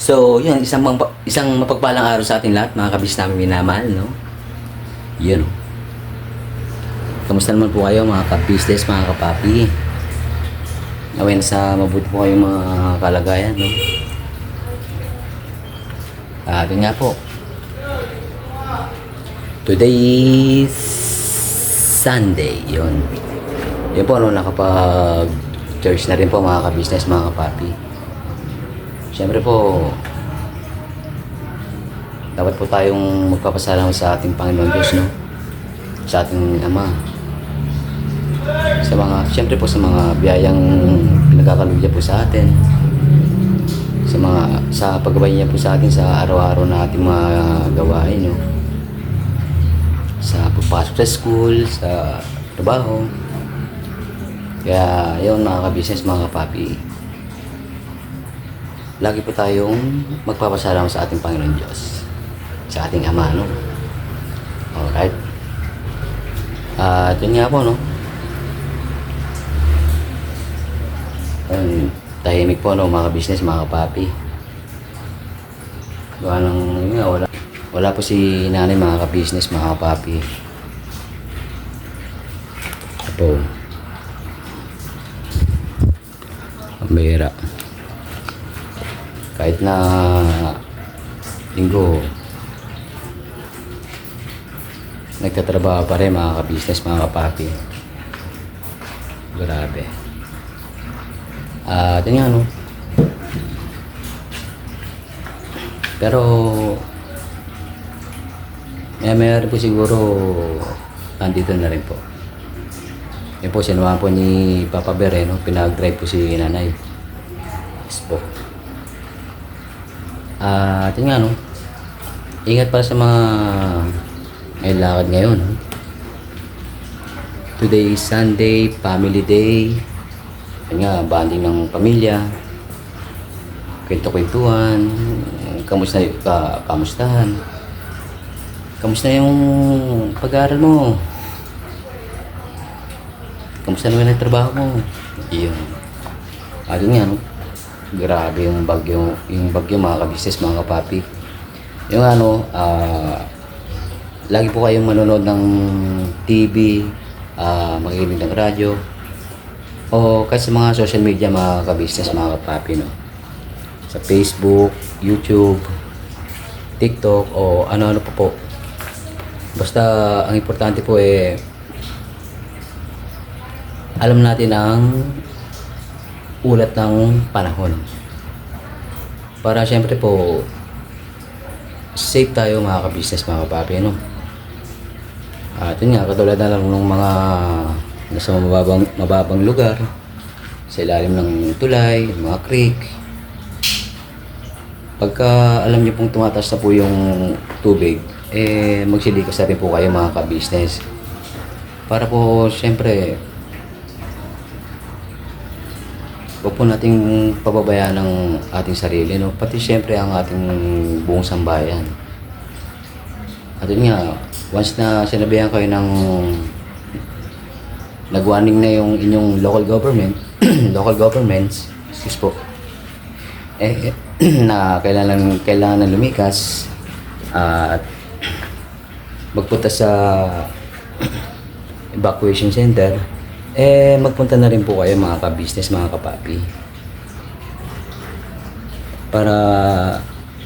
So, yun, isang mapagpalang araw sa ating lahat, mga kabis namin minamahal, no? Yun, no? Kamusta naman po kayo, mga ka-business, mga kapapi? Naway sa mabuti po kayong mga kalagayan, no? Yun nga po. Today is Sunday, yun. Yun po, no, nakapag-church na rin po, mga ka-business, mga kapapi. Siyempre po, dapat po tayong magpapasalamat sa ating Panginoon Diyos, no? Sa ating Ama. Siyempre po sa mga biyayang pinagkakalugya po sa atin. Sa paggabay niya po sa atin sa araw-araw na ating mga gawain, no? Sa pagpasok sa school, sa trabaho. Kaya, yun mga ka-business, mga kapapi. Lagi po tayong magpapasalamat sa ating Panginoon Diyos, sa ating Ama, no? Alright. Yun nga po, no? Tahimik po, no, mga business, mga kapapi. Wala po si nanay, mga ka-business, mga kapapi. Ito. Ang bihira. Kahit na linggo, nagtatrabaho pa rin, mga ka-business, mga kapapi. Grabe. Ito nga, no? Pero mayroon po siguro nandito na rin po. Yan po, sinuha po ni Papa Bear, no? Pinag-drive po si nanay. Yes po. Ito nga, no? Ingat pa sa mga may lakad ngayon, no? Today is Sunday, family day. Yan nga, bonding ng pamilya. Kwento-kwentuhan. Kamustahan. Kamusta yung pag-aaral mo? Kamusta naman ang trabaho mo? Iyon. Ayun nga, no? Grabe yung bagyo, mga ka-business, mga kapapi. Yung ano, lagi po kayong manonood ng TV, makikinig ng radyo, o kahit sa mga social media, mga ka-business, mga kapapi, no? Sa Facebook, YouTube, TikTok, o ano-ano po. Basta ang importante po alam natin ang ulat ng panahon. Para syempre po safe tayo, mga ka-business, mga kapapi, no? At yun nga, katulad na lang ng mga nasa mababang lugar, sa ilalim ng tulay, mga creek. Pagka alam niyo pong tumataas na po yung tubig, magsilikas na rin po kayo, mga ka-business. Para po syempre huwag po nating pababayaan ng ating sarili, no? Pati syempre ang ating buong sambayan. At yun nga, once na sinabihan kayo ng nag-warning na yung inyong local governments, excuse po, na kailangan na lumikas at magpunta sa evacuation center, magpunta na rin po kayo, mga ka-business, mga kapapi, para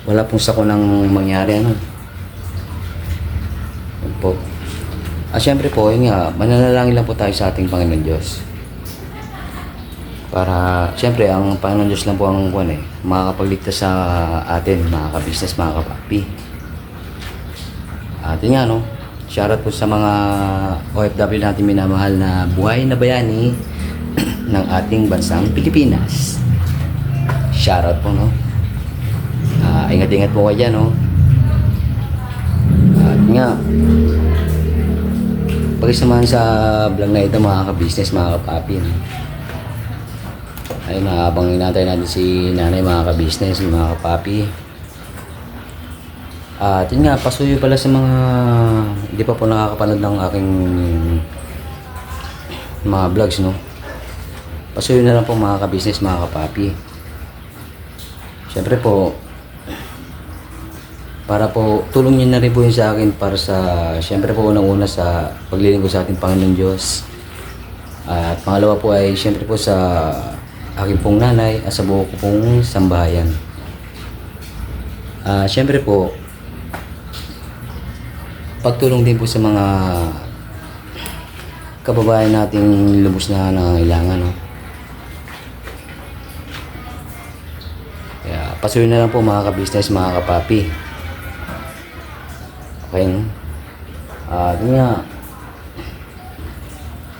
wala pong sakunang mangyari, ano. Yun po. Syempre po, yun nga, mananalangin lang po tayo sa ating Panginoon Diyos. Para, syempre, ang Panginoon Diyos lang po ang makakapagligtas sa atin, mga ka-business, mga kapapi. At yun nga, no? Shoutout po sa mga OFW natin minamahal na buhay na bayani ng ating bansang Pilipinas. Shoutout po, no? Ingat-ingat po kayo dyan, no? At nga, pag-isamahan sa vlog na ito, mga ka-business, mga kapapi, no? Ayun, habang inatay natin si nanay, mga ka-business, mga kapapi. At yun nga, pasuyo pala sa mga hindi pa po nakakapanood ng aking mga vlogs, no? Pasuyo na lang po, mga ka-business, mga kapapi. Siyempre po, para po tulong niyo na rin po yun sa akin para sa syempre po unang-una sa paglilingkod sa ating Panginoon Diyos. At pangalawa po ay syempre po sa aking pong nanay at sa buo ko pong sambahayan. Syempre po pagtulong din po sa mga kababayan nating lubos na nangangailangan, no? Kaya pasuyo na lang po mga ka-business, mga kapapi. Okay, no? Yun nga.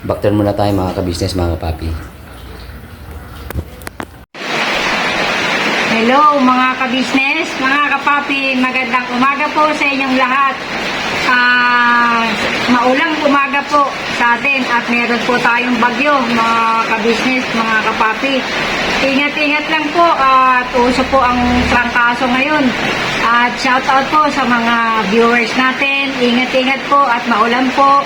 Backturn muna tayo mga ka-business, mga kapapi. Hello mga ka-business, mga kapapi, magandang umaga po sa inyong lahat. Maulang umaga po sa atin at meron po tayong bagyo mga ka-business, mga kapapi. Ingat-ingat lang po at uso po ang trangkaso ngayon. At shoutout po sa mga viewers natin. Ingat-ingat po at maulan po.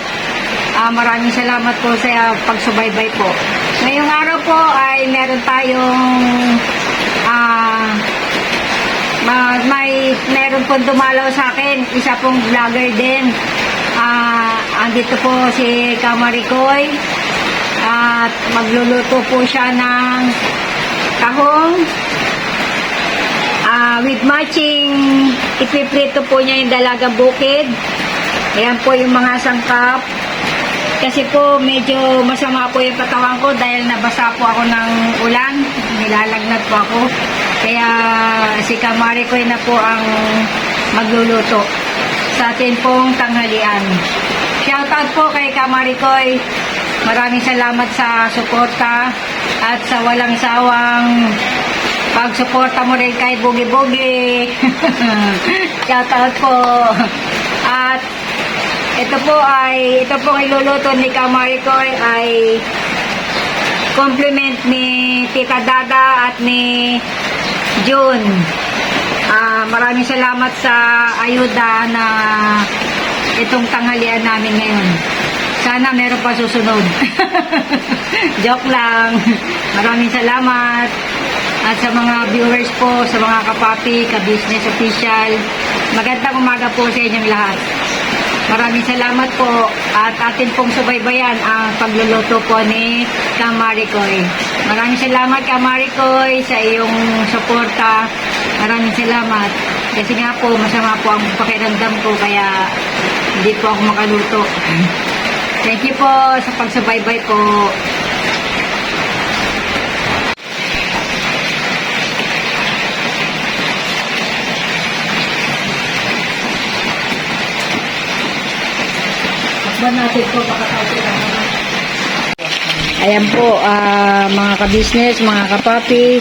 Maraming salamat po sa pagsubaybay po. Ngayong araw po ay meron tayong meron pong dumalaw sa akin, isa pong vlogger din. Andito po si Kamaricoy at magluluto po siya ng tahong with matching. Ipiprito po niya yung dalagang bukid. Ayan po yung mga sangkap. Kasi po medyo masama po yung katawan ko dahil nabasa po ako ng ulan. Nilalagnat po ako. Kaya si Kamaricoy na po ang magluluto sa atin pong tanghalian. Shoutout po kay Kamaricoy. Maraming salamat sa suporta at sa walang sawang pagsuporta mo rin kay Bugi Bugi. Shoutout po. At ito pong iluluto ni Kamaricoy ay compliment ni Tita Dada at ni June. Maraming salamat sa ayuda na itong tanghalian namin ngayon. Sana meron pa susunod. Joke lang. Maraming salamat. At sa mga viewers po, sa mga kapapi, ka-business official, magandang umaga po sa inyong lahat. Maraming salamat po at atin pong subaybayan ang pagluluto po ni Kamaricoy. Maraming salamat Kamaricoy sa iyong suporta. Maraming salamat. Kasi nga po masama po ang pakiramdam ko kaya hindi po ako makaluto. Thank you po sa pagsubaybay po. Natin po, ayan po mga ka-business, mga kapapi,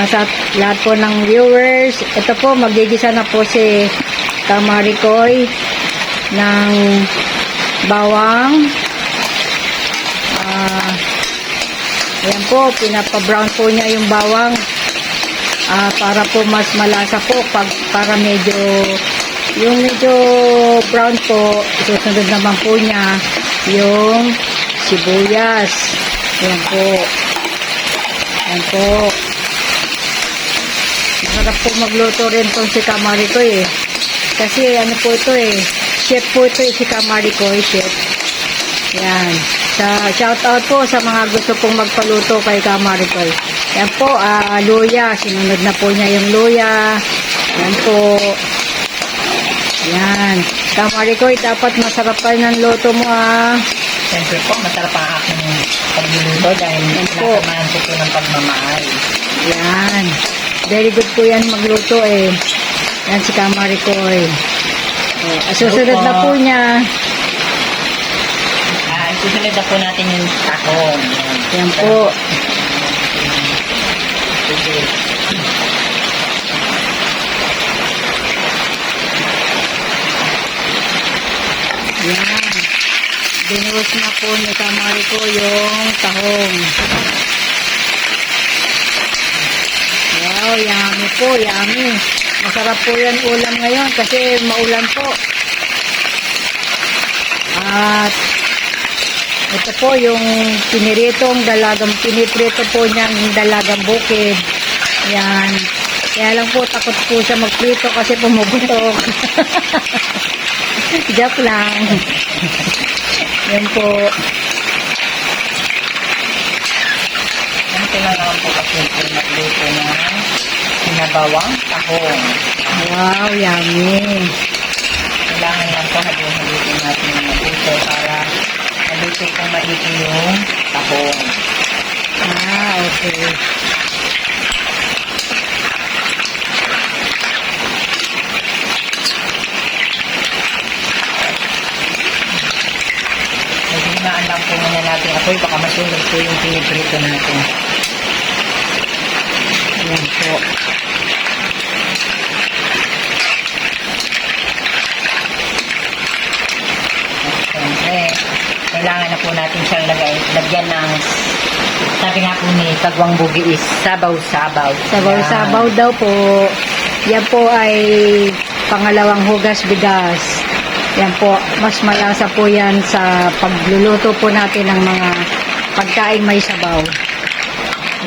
sa lahat po ng viewers, ito po magigisa na po si Kamaricoy ng bawang. Ayan po, pinapa-brown po niya yung bawang para po mas malasa po para medyo brown po. Susunod naman po niya yung sibuyas. Ayan po. Ayan po. Masarap po magluto rin itong si Kamaricoy eh. Kasi ano po ito eh. Chef po ito eh, si Kamaricoy, chef. Ayan. Shout out po sa mga gusto pong magpaluto kay Kamaricoy. Ayan po, luya. Sinunod na po niya yung luya. Ayan po. Yan. Kamaricoy, dapat masarap pa ng luto mo Siyempre po, masarap ang aking pagluluto dahil nasamahan ko po ng pagmamahal. Yan. Very good po yan magluto eh. Yan si Kamaricoy. Susunod na po niya. Susunod na po natin yung tahong. Yan po. Yan. Binuhos na po ni Kamaricoy yung tahong. Wow, yummy po, yummy. Masarap po yan ulam ngayon kasi maulan po. At ito po yung piniprito po niyang dalagang bukid. Yan. Kaya lang po, takot po siya magprito kasi pumuputok. Joke lang. Yan po. Ganito na naman po kasi po magluto ng sinabawang tahong. Wow, yummy. Kailangan lang po haluin natin ng mabuto para maluto kong maigi yung tahong. Ah, okay. Nagimaan lang po muna natin apoy, baka masunog po yung piniprito natin. Yan po. Siyempre, kailangan na po natin siyang lagyan ng, sabi nga po ni Kagwang Bugi is sabaw-sabaw. Sabaw-sabaw daw po. Yan po ay pangalawang hugas bigas. Yan po, mas malasa po yan sa pagluluto po natin ng mga pagkain may sabaw.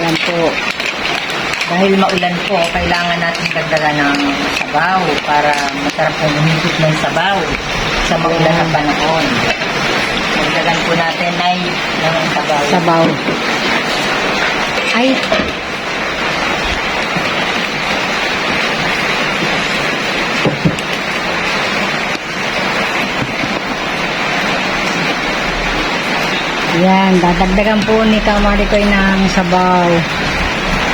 Yan po. Dahil maulan po, kailangan natin dagdagan ng sabaw para masarap pong humigit ng sabaw sa maulan na panahon. Dagdagan po natin ay ng sabaw. Sabaw. Ay, yan, dadagdagan po ni Kamarikoy ng sabaw.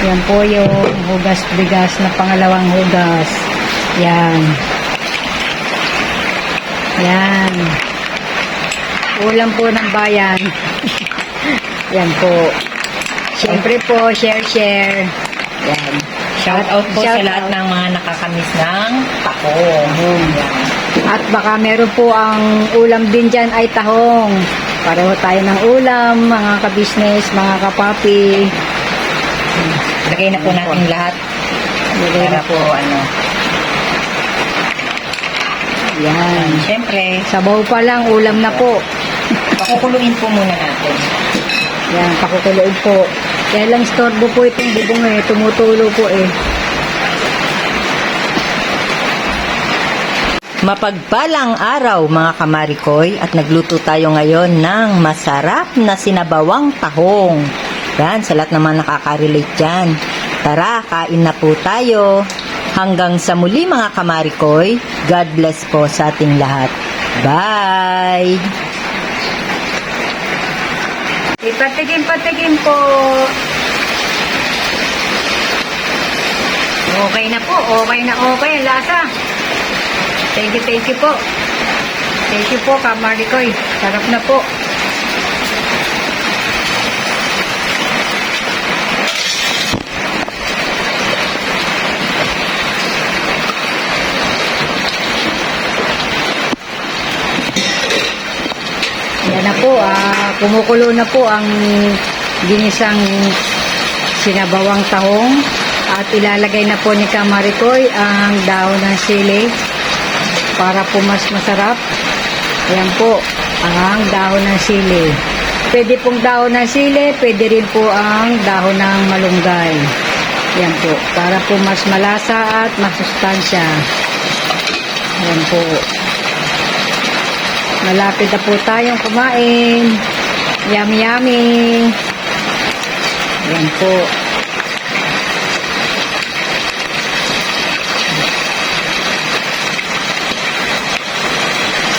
Yan po yung hugas bigas na pangalawang hugas. Yan. Yan. Ulam po ng bayan. Yan po. Siyempre po, share. Yan. Shout out po sa Shout lahat out. ng mga nakakamiss ng tahong. Yan. At baka meron po ang ulam din dyan ay tahong. Pareho tayo ng ulam, mga kabisnes, mga kapapi. Lagay na po natin lahat. Lagay na Para po ano. Yan. Siyempre, Sabaw pa lang, ulam na po. pakukuluin po muna natin. Yan, pakukulood po. Kaya lang storbo po itong bubong eh. Tumutulo po eh. Mapagpalang araw mga kamarikoy at nagluto tayo ngayon ng masarap na sinabawang tahong. Yan, sa lahat naman nakaka-relate dyan. Tara, kain na po tayo. Hanggang sa muli mga kamarikoy, God bless po sa ating lahat. Bye! Ipatigim po. Okay na po. Okay ang lasa. Thank you po. Thank you po, Kamarikoy. Sarap na po. Yan na po, kumukulo na po ang ginisang sinabawang tahong at ilalagay na po ni Kamarikoy ang dahon ng sili para po mas masarap. Ayan po, ang dahon ng sili. Pwede pong dahon ng sili, pwede rin po ang dahon ng malunggay. Ayan po, para po mas malasa at masustansya. Ayan po. Malapit na po tayong kumain. Yummy, yummy. Ayan po.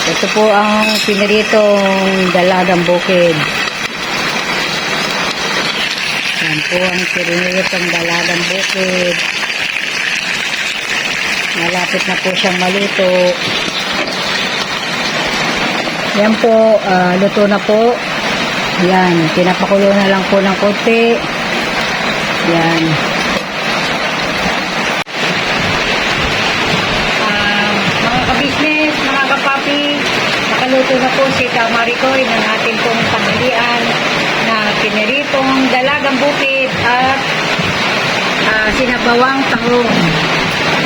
Ito po ang piniritong dalagang bukid. Yan po ang piniritong dalagang bukid. Malapit na po siyang maluto. Yan po, luto na po. Yan, pinapakulo na lang po ng konti. Yan. Mga kabisnes, mga kapapi, nakaluto na po si Kamarikoy ng ating pong tanghalian na piniritong dalagang bukid at sinabawang tahong.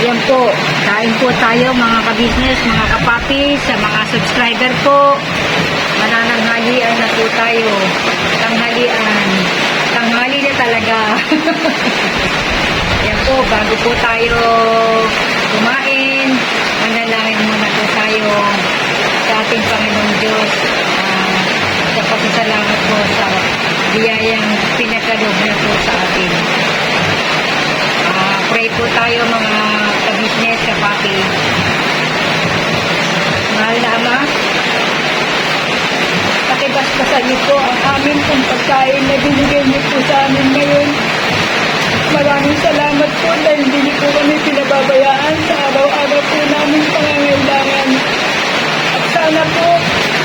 Yan po, kain po tayo mga kabisnes, mga kapapi, sa mga subscriber po. Manananghalian na po tayo. Tanghalian. Tanghali na talaga. Yan po, bago po tayo kumain, manalangin muna po tayo sa ating Panginoong Diyos. Sa pagkasalamat po sa biyayang pinagkaloob na po sa atin. Pray po tayo mga ka-business, ka-papi. Mahal na Ama, pakibasbasan niyo po ang amin kung pagkain na binigay niyo po sa amin ngayon. Maraming salamat po dahil hindi niyo po kami pinababayaan sa araw-araw po namin pangangailangan. At sana po,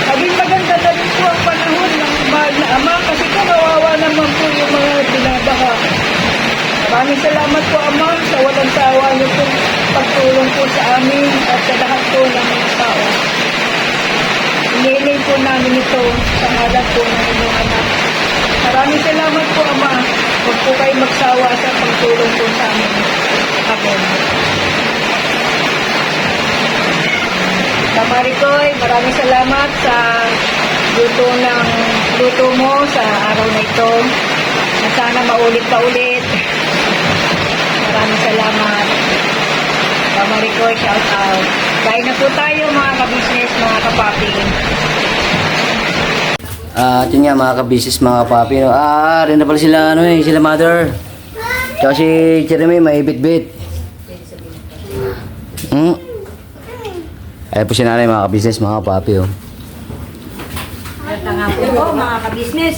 maging maganda na rin po ang panahon ng mahal na Ama kasi kawawa naman po yung mga binabaha. Maraming salamat po Ama sa walang sawa niyo po pagtulong po sa amin at sa lahat po ng mga tao. Inihiling po namin ito sa ngalan po ng inyong anak. Maraming salamat po Ama. Huwag po kayo magsawa sa pagtulong po sa amin. Amen. Kamarikoy, maraming salamat sa luto mo sa araw na ito. At sana maulit pa ulit. Maraming salamat. Kamarikoy, shout out. Kain na po tayo mga ka-business, mga kapapi. At yun nga mga ka-business, mga kapapi. No? Rin na pala sila, sila mother. Tsaka si Jeremy, may bit-bit. Ayan po si nanay mga ka-business, mga kapapi. Oh. Magandang hapon po mga ka-business.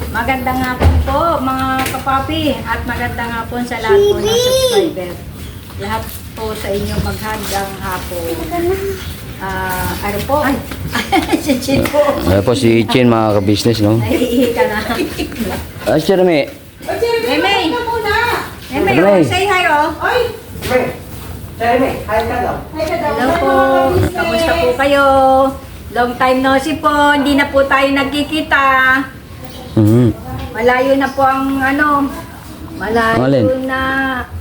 Magandang hapon po mga kapapi. At magandang hapon sa lahat po ng subscriber. Lahat po sa inyo maghandang hapon. Ano po? Ay, si Chin po. Ayan po si Chin mga ka-business, no? Naiihi ka na. Si Jeremy. Meme! Meme, Jeremy. say hi oh. Hello po. Kamusta po kayo? Long time no see po. Hindi na po tayo nagkikita. Malayo na po ang malayo Alin? na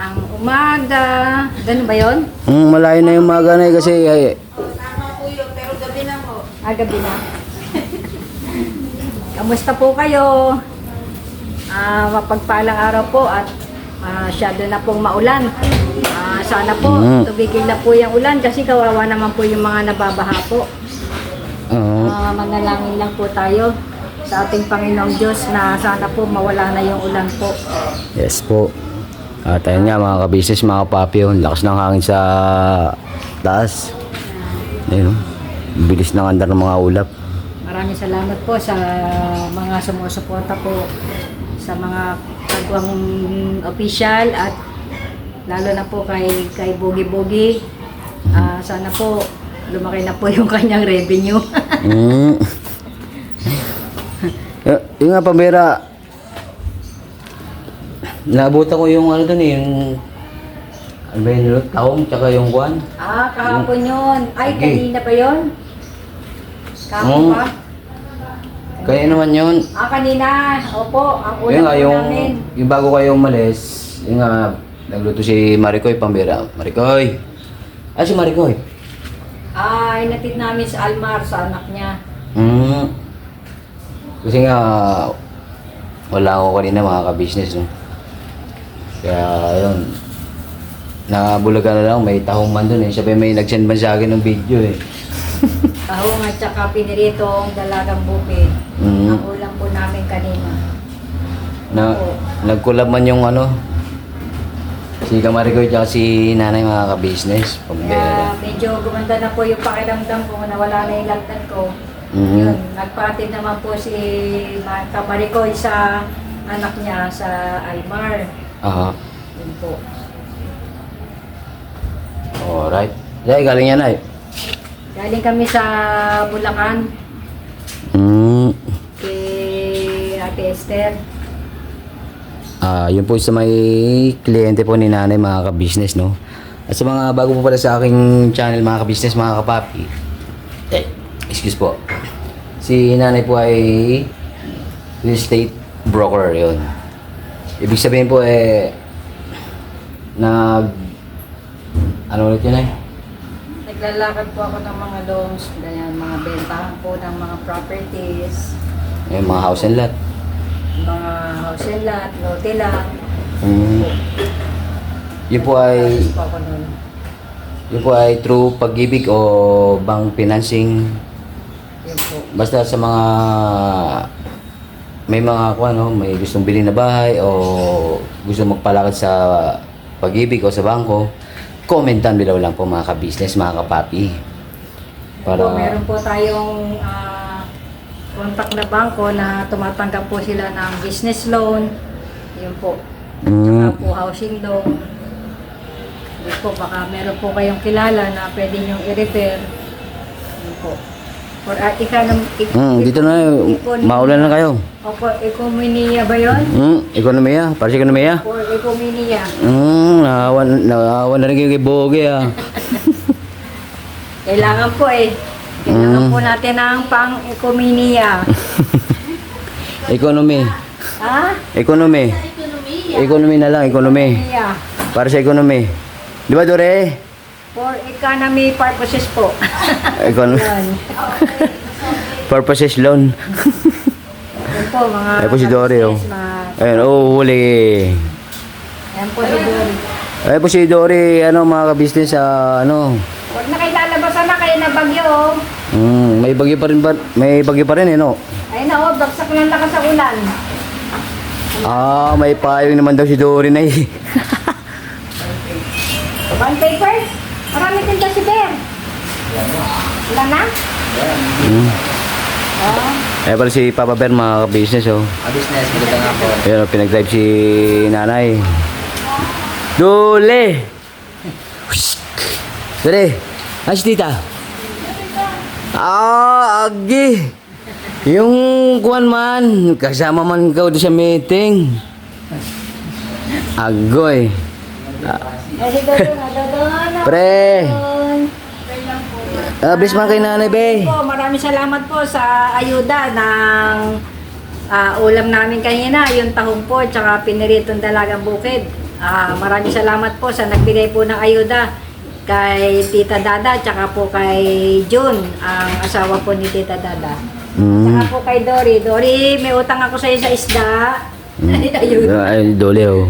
ang umaga. Ganun ba yun? Malayo na yung mga ganay kasi Gabi na. Kamusta po kayo? Mapagpalang araw po at masyado na pong maulan. Sana po, tubigil na po yung ulan kasi kawawa naman po yung mga nababaha po. Manalangin lang po tayo sa ating Panginoong Diyos na sana po mawala na yung ulan po. yes po. At ayun nga mga ka-business, mga kapapi. Yung lakas ng hangin sa taas. Ayun, bilis ng andar ng mga ulap. Maraming salamat po sa mga sumusuporta po sa mga kagwang official at lalo na po kay Bogi Bogi. Sana po lumaki na po yung kanyang revenue. Yung nga pambera, nabutan ko yung doon yung taong tsaka yung kuwan. Kahapon yun. Ay, Sige. kanina ba yun? Kahapon pa? Kaya naman yun. Kanina. Opo, ang ulam Yung nga, po namin. yung bago kayo umalis, yung nga, nagluto si Maricoy pambera. Maricoy! Si Maricoy? Inatid namin sa Almar, sa anak niya. Kasi nga, wala ako kanina mga ka-business, no? Kaya, yun. Nabulaga na lang, may tahong man dun eh. Sabi may nag-send man sa akin ng video eh. Tahong at saka piniritong dalagang bukid. Ang ulam po namin kanina. Nag-collab man yung si Kamaricoy at si nanay mga ka-business. Kaya Pambera. medyo gumanda na po yung pakiramdam ko na wala na yung lagtan ko. Yun, nagpatid naman po si Kamarikoy sa anak niya sa Aymar. Yun po. Alright. Dahil galing yan ay. Galing kami sa Bulacan kay Ate Esther. Yun po sa may kliyente po ni nanay mga ka-business, no? At sa mga bago po pala sa aking channel mga ka-business, mga kapapi. Excuse po. Si nanay po ay real estate broker, yun. Ibig sabihin po ano ulit yun ay? Naglalakad po ako ng mga loans, ganyan, mga bentahan po ng mga properties, Mga house and lot. mga house and lot, lote lang. Yun po ay, Po ako nun. yun po ay true pag-ibig o bank financing. Yun po. Basta sa mga may mga may gustong bilhin na bahay o gusto magpalakad sa pag-ibig o sa bangko, comment down below lang po mga ka-business, mga kapapi. Para Po, meron po tayong contact na bangko na tumatanggap po sila ng business loan. Yun po. Saka po housing loan. Yun po, baka meron po kayong kilala na pwede nyo i-refer. Yun po. Or dito na, maulan na kayo. Opo, Ecominia ba yun? Ekonomiya, para sa ekonomiya. Or Ecominia. Naawan na rin kayo kay Boge ah. Kailangan po eh. Kailangan po natin ang pang-Ecominia. Economy. Ha? Economy. Economy na lang, economy. Ecominia. Para sa economy. Di ba, Dore? For economy purposes po. Economy. Yan. Purposes loan. Yan po mga Ay po si Dory, oh. business, Ayun, huli. Yan po si Dory. Ay po si Dory, mga ka-business, Huwag na kayo lalabasan na kayo na bagyo. Oh. may bagyo pa rin ba? May bagyo pa rin, no? Ayun na, oh, bagsak ng lakas sa ulan. May payong naman daw si Dory na eh. Bond paper? Marami tinda si Bear. Wala na? Oh. Ay pala si Papa Bear, mga ka-business, oh. Business, maganda nga po. Ayun, pinag-drive si nanay. Dole! Dole! Ay, si tita? Agi! Yung kuwan man, kasama man ikaw doon sa meeting. Agoy. Eh, si Dodon. Pre! Bless man kay nanay, be. Po, maraming salamat po sa ayuda ng ulam namin kanina, yung tahong po, tsaka piniritong dalagang bukid. Maraming salamat po sa nagbigay po ng ayuda kay Tita Dada, tsaka po kay June, ang asawa po ni Tita Dada. Tsaka po kay Dory. Dory, may utang ako sa iyo sa isda. Ayuda. Ay, Dole, oh.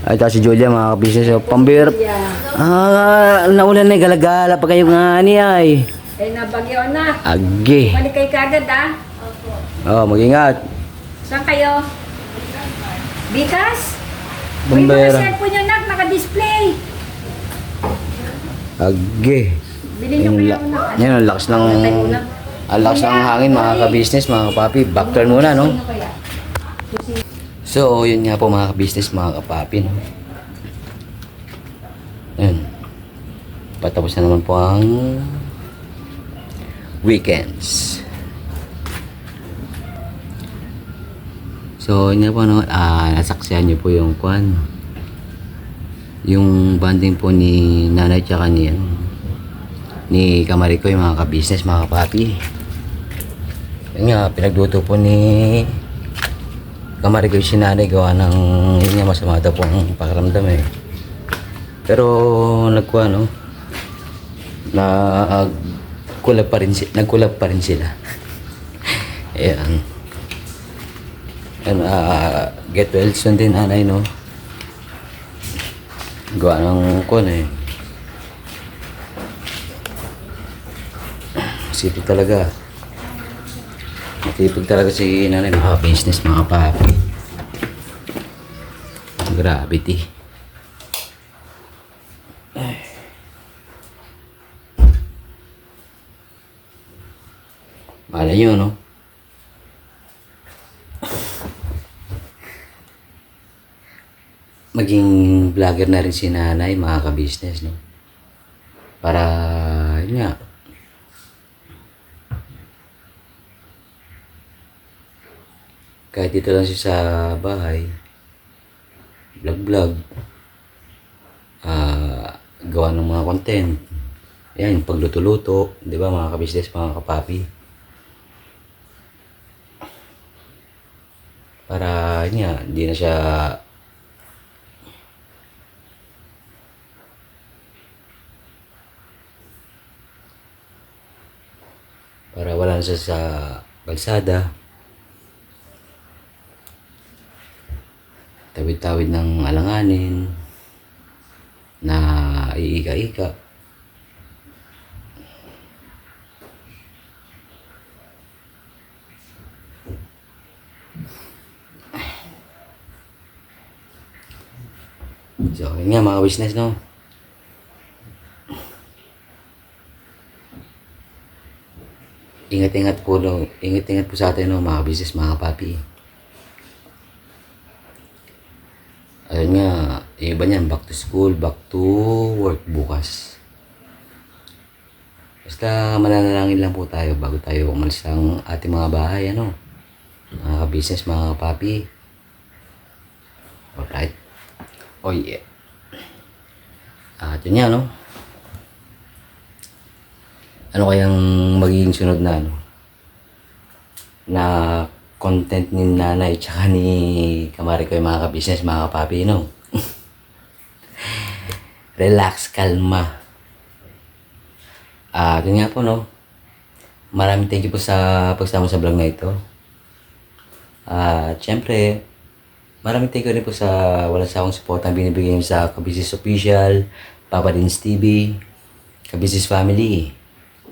Ay, tapos si Julia, mga ka-business, oh. Pambir. Yeah. Naulan na, galagala pa kayo nga niya, ay. Ay, nabagyo na. Agi. Balik kayo kagad, Oh, mag-ingat. Saan kayo? Bikas? Uy, mga Bombera. cellphone nyo, naka-display. Agi. Bilhin nyo kayo na. Yan, ang lakas ng... Ang lakas ng hangin, mga ka-business, mga kapapi. Back turn muna, no? Sino kaya? So, yun nga po, mga ka-business, mga kapapi, no? Ayun. Patapos na naman po ang weekends. So, yun nga po, no? Nasaksihan nyo po yung kwan. Yung banding po ni nanay tsaka ni Kamarikoy, mga ka-business, mga kapapi. Yun nga, pinagluto po ni Kamarikoy si nanay, gawa ng yun nga, masama daw po ang pakiramdam eh. Pero nagkuha, no? Nagkulab pa rin sila. Ayan. And, get well soon din, nanay, no? Gawa ng kuha eh. Masipag talaga. Matipag talaga si nanay, mga business, mga papi. Gravity. Ay. Malay nyo, no? Maging vlogger na rin si nanay, mga ka-business, no? Para, yun nga, kahit dito lang siya sa bahay, vlog, gawa ng mga content. Yan, yung pagluto-luto, di ba, mga ka-business, mga kapapi. Para, yun nga, hindi na siya para wala na siya sa kalsada, tawid-tawid ng alanganin, iika-ika. So, yun nga mga business, no? Ingat-ingat po, no? Ingat-ingat po sa atin, no, mga business, mga papi. Ayun nga, yung iba niyan, back to school, back to work bukas. Basta mananalangin lang po tayo bago tayo umalis ng ating mga bahay, ano? Mga business, mga papi. Alright. Oh yeah. At yun nga, no? Ano kayang magiging sunod na, ano? Na content ni nanay tsaka ni kamari ko yung mga ka-business, mga kapapi, no? Relax, kalma. Yun nga po, no? Maraming thank you po sa pagsama sa vlog na ito. Syempre, maraming thank you rin po sa walang sawang support na binibigay niyo sa Ka-Business Official, Papa Dins TV, Ka-Business Family.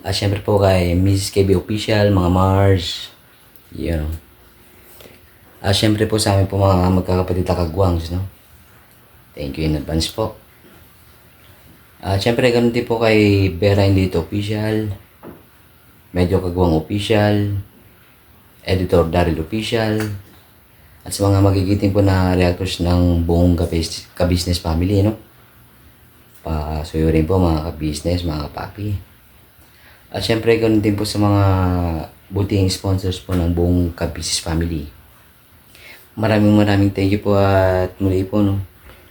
Syempre po kay Mrs. KB Official, mga Mars, yun. Syempre po sa amin po mga magkakapatid na kagwangs, no? Thank you in advance po. Syempre ganun din po kay Vera Indito Official, Medyo Kagwang Official, Editor Daryl Official, at sa mga magigiting po na reactors ng buong ka-business family, no? Pasuyo rin po mga ka-business, mga kapapi. At syempre ganun din po sa mga buting sponsors po ng buong ka-business family. Maraming thank you po at muli po, no?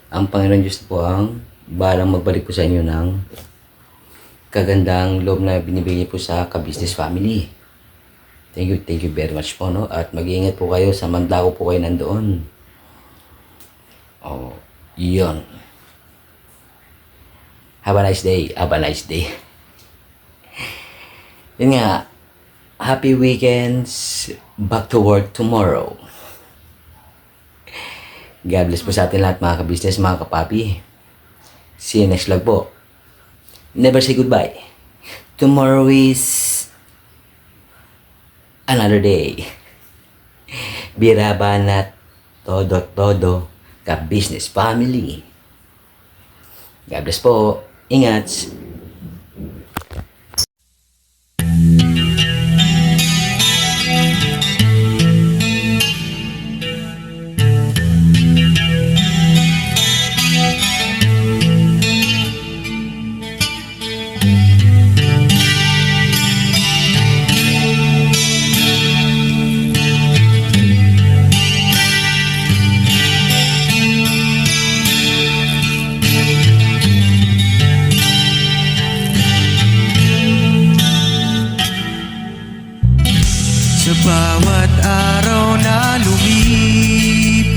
Ang Panginoon Diyos po ang balang magbalik po sa inyo ng kagandang loob na binibigay po sa ka-business family. Thank you very much po, no? At mag-iingat po kayo sa mandako po kayo nandoon. Oh, yun. Have a nice day. Have a nice day. Yun nga. Happy weekends. Back to work tomorrow. God bless po sa atin lahat, mga ka-business, mga kapapi. See you next vlog po. Never say goodbye. Tomorrow is another day. Birabanat todo ka-business family. God bless po. Ingat. Sa bawat araw na lumipas,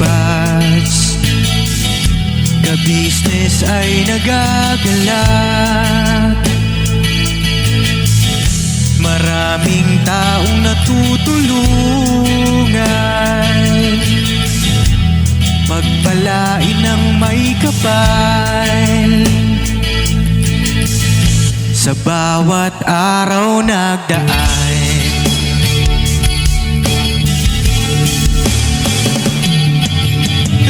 ka-business ay nagagalak. Maraming taong natutulungan, pagpalain ng may kapal. Sa bawat araw nagdaan,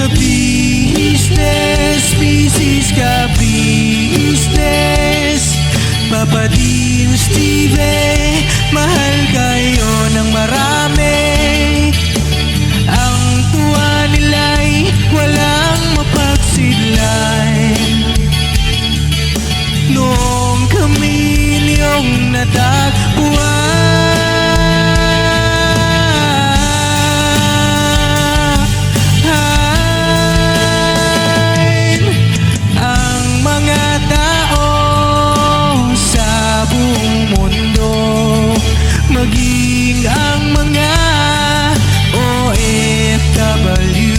ka-business, business ka-business, Papa Dins TV, mahal kayo ng marami. Ang tuwa nila'y walang mapagsidlan. Noong kami niyong natagpuan, maging ang mga OFW,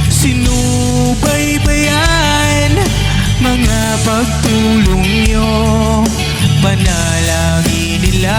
sinubaybayan mga pagtulong nyo, panalangin nila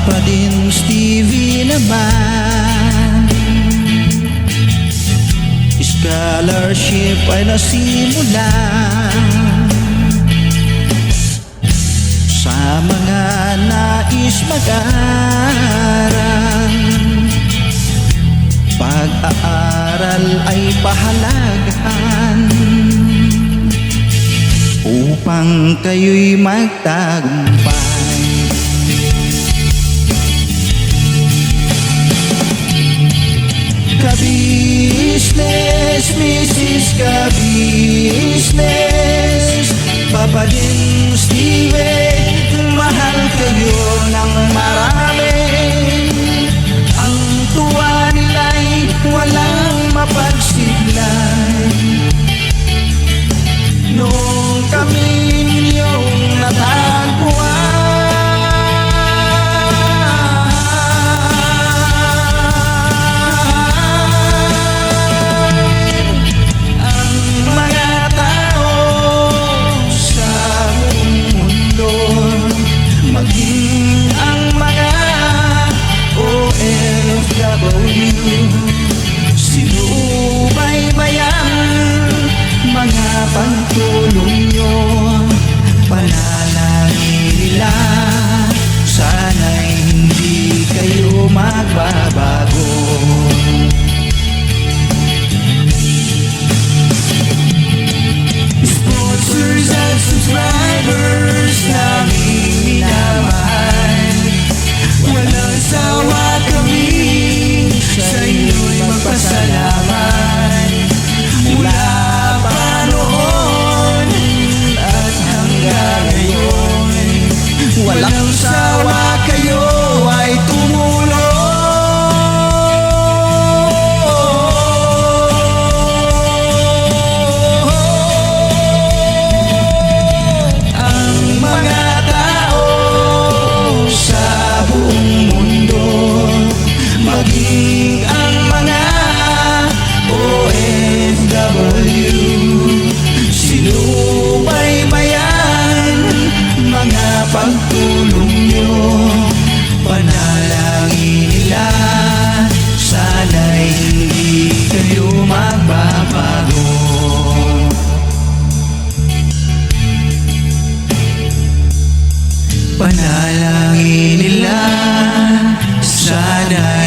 Papa Dins TV naman, scholarship ay nasimulan sa mga nais mag-aral. Pag-aaral ay pahalagahan upang kayo'y magtagumpay. Ka-business, Mrs. Ka-business, Papa Dins TV, mahal kayo ng marami. Ang tuwa nila'y walang mapagsiglay. Noong kami ninyong natagpuan, ang mga tao sa buong mundo, maging ang mga OFW, sinubaybayan mga pagtulong nyo. Panalangin nila, sana'y hindi kayo magbabago. Sponsors at subscribers naming minamahal, walang sawa kami sa inyo'y magpasalamat. Mula pa noon at hanggang ngayon, walang sawa kayo ay tumulong. Ang mga tao sa buong mundo, maging ang mga OFW, sinubaybayan mga pagtulong nyo. Panalangin nila, sana'y hindi kayo magbabago. Panalangin nila, sana'y